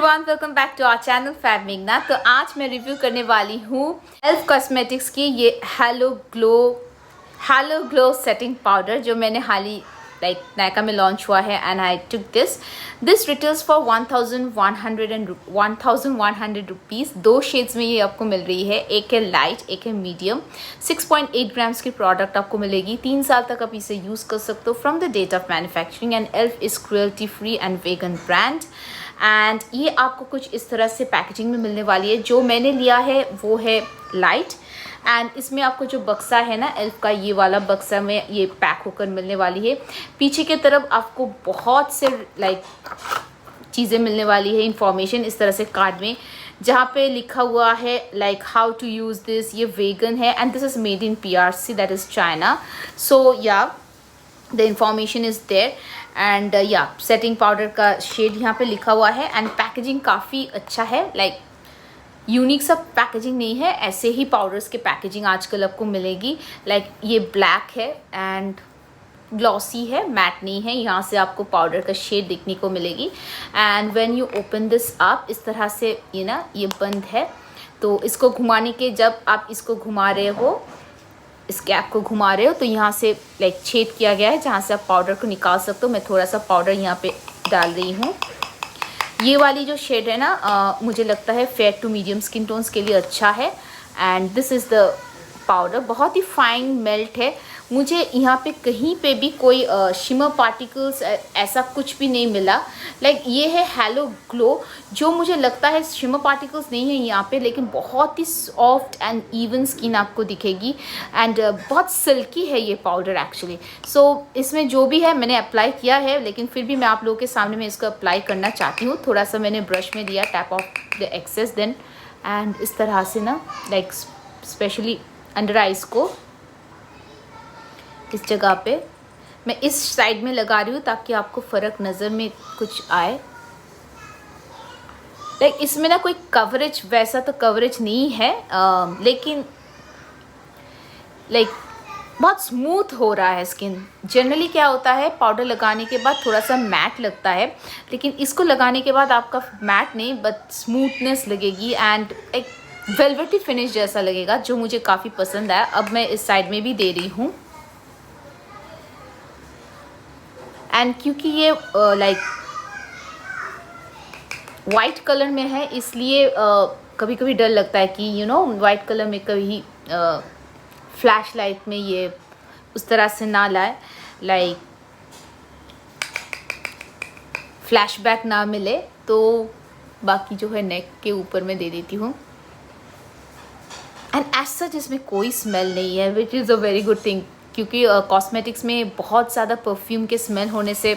Everyone, welcome back to our channel Fab मेघना। तो आज मैं रिव्यू करने वाली हूँ एल्फ कॉस्मेटिक्स की ये हेलो ग्लो सेटिंग पाउडर जो मैंने हाल ही नायका में लॉन्च हुआ है and I took this retails for 1100 rupees. दो शेड्स में ये आपको मिल रही है, एक है लाइट एक है मीडियम। 6.8 ग्राम्स की प्रोडक्ट आपको मिलेगी। 3 साल तक आप इसे यूज़ कर सकते हो from the date of manufacturing and Elf is cruelty free and vegan brand. And ये आपको कुछ इस तरह से पैकेजिंग में मिलने वाली है। जो मैंने लिया है वो है लाइट एंड इसमें आपको जो बक्सा है ना एल्फ का, ये वाला बक्सा में ये पैक होकर मिलने वाली है। पीछे की तरफ आपको बहुत से चीज़ें मिलने वाली है, इंफॉर्मेशन इस तरह से कार्ड में, जहाँ पे लिखा हुआ है हाउ टू यूज़ दिस। ये वेगन है and this is made in PRC, that is China. So या the information is there and या सेटिंग पाउडर का शेड यहाँ पे लिखा हुआ है एंड पैकेजिंग काफ़ी अच्छा है। यूनिक सा पैकेजिंग नहीं है, ऐसे ही पाउडर्स के पैकेजिंग आजकल आपको मिलेगी। ये ब्लैक है एंड ग्लॉसी है, मैट नहीं है। यहाँ से आपको पाउडर का शेड देखने को मिलेगी and when you open this up, इस तरह से ये बंद है। तो इसको घुमाने के, जब आप इसको घुमा रहे हो, इस कैप को घुमा रहे हो, तो यहाँ से छेद किया गया है जहाँ से आप पाउडर को निकाल सकते हो। मैं थोड़ा सा पाउडर यहाँ पे डाल रही हूँ। ये वाली जो शेड है ना, मुझे लगता है fair to medium skin tones के लिए अच्छा है and this is the powder. बहुत ही फाइन मेल्ट है। मुझे यहाँ पे कहीं पे भी कोई शिमर पार्टिकल्स ऐसा कुछ भी नहीं मिला। ये है हेलो ग्लो, जो मुझे लगता है शिमर पार्टिकल्स नहीं है यहाँ पे, लेकिन बहुत ही सॉफ्ट एंड इवन स्किन आपको दिखेगी एंड बहुत सिल्की है ये पाउडर एक्चुअली। सो इसमें जो भी है मैंने अप्लाई किया है, लेकिन फिर भी मैं आप लोगों के सामने मैं इसको अप्लाई करना चाहती हूँ। थोड़ा सा मैंने ब्रश में दिया tap off the excess then and इस तरह से ना स्पेशली अंडर आइज को इस जगह पे मैं इस साइड में लगा रही हूँ ताकि आपको फ़र्क नज़र में कुछ आए। इसमें ना कोई कवरेज, वैसा तो कवरेज नहीं है, लेकिन बहुत स्मूथ हो रहा है स्किन। जनरली क्या होता है, पाउडर लगाने के बाद थोड़ा सा मैट लगता है, लेकिन इसको लगाने के बाद आपका मैट नहीं बट स्मूथनेस लगेगी एंड एक वेलवेटी फिनिश जैसा लगेगा, जो मुझे काफ़ी पसंद आया। अब मैं इस साइड में भी दे रही हूँ एंड क्योंकि ये वाइट कलर में है, इसलिए कभी कभी डर लगता है कि वाइट कलर में कभी फ्लैश लाइट में ये उस तरह से ना लाए, फ्लैशबैक ना मिले। तो बाकी जो है नेक के ऊपर मैं दे देती हूँ एंड एज सच इसमें कोई स्मेल नहीं है, which is a very good thing, क्योंकि कॉस्मेटिक्स में बहुत ज़्यादा परफ्यूम के स्मेल होने से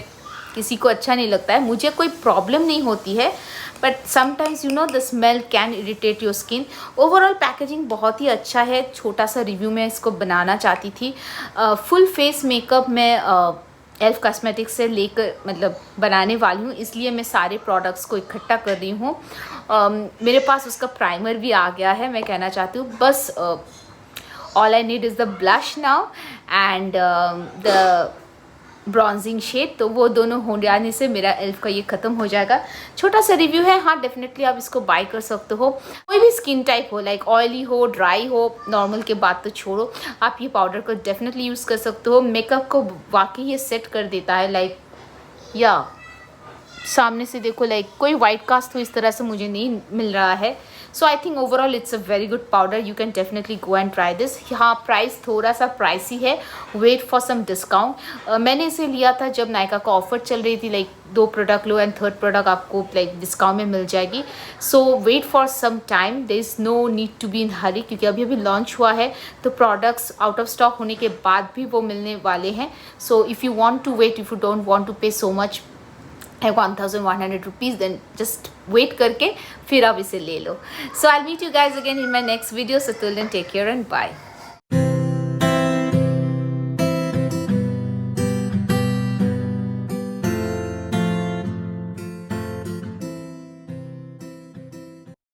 किसी को अच्छा नहीं लगता है। मुझे कोई प्रॉब्लम नहीं होती है, but sometimes the smell can irritate your skin. Overall packaging बहुत ही अच्छा है। छोटा सा रिव्यू मैं इसको बनाना चाहती थी। फुल फेस मेकअप मैं एल्फ कॉस्मेटिक्स से लेकर बनाने वाली हूँ, इसलिए मैं सारे प्रोडक्ट्स को इकट्ठा कर रही हूँ। मेरे पास उसका प्राइमर भी आ गया है। मैं कहना चाहती हूँ बस all I need is the blush now and the bronzing shade. तो वो दोनों हो जाने से मेरा एल्फ का ये ख़त्म हो जाएगा। छोटा सा रिव्यू है। हाँ, डेफिनेटली आप इसको बाय कर सकते हो। कोई भी स्किन टाइप हो, ऑयली हो, ड्राई हो, नॉर्मल के बाद तो छोड़ो, आप ये पाउडर को डेफिनेटली यूज़ कर सकते हो। मेकअप को वाकई ये सेट कर देता है। या सामने से देखो, कोई वाइट कास्ट तो इस तरह से मुझे नहीं मिल रहा है। So I think overall it's a very good powder, you can definitely go and try this. हाँ, प्राइस थोड़ा सा प्राइसी है, वेट फॉर सम डिस्काउंट। मैंने इसे लिया था जब नायका का ऑफर चल रही थी, 2 प्रोडक्ट लो एंड थर्ड प्रोडक्ट आपको डिस्काउंट में मिल जाएगी। So wait for some time, there is no need to be in hurry, क्योंकि अभी लॉन्च हुआ है तो प्रोडक्ट्स आउट ऑफ स्टॉक होने के बाद भी वो मिलने वाले हैं। So if you want to wait, if you don't want to pay so much 1100 rupees, then just wait करके फिर आप इसे ले लो। So I will meet you guys again in my next video. So till then take care and bye.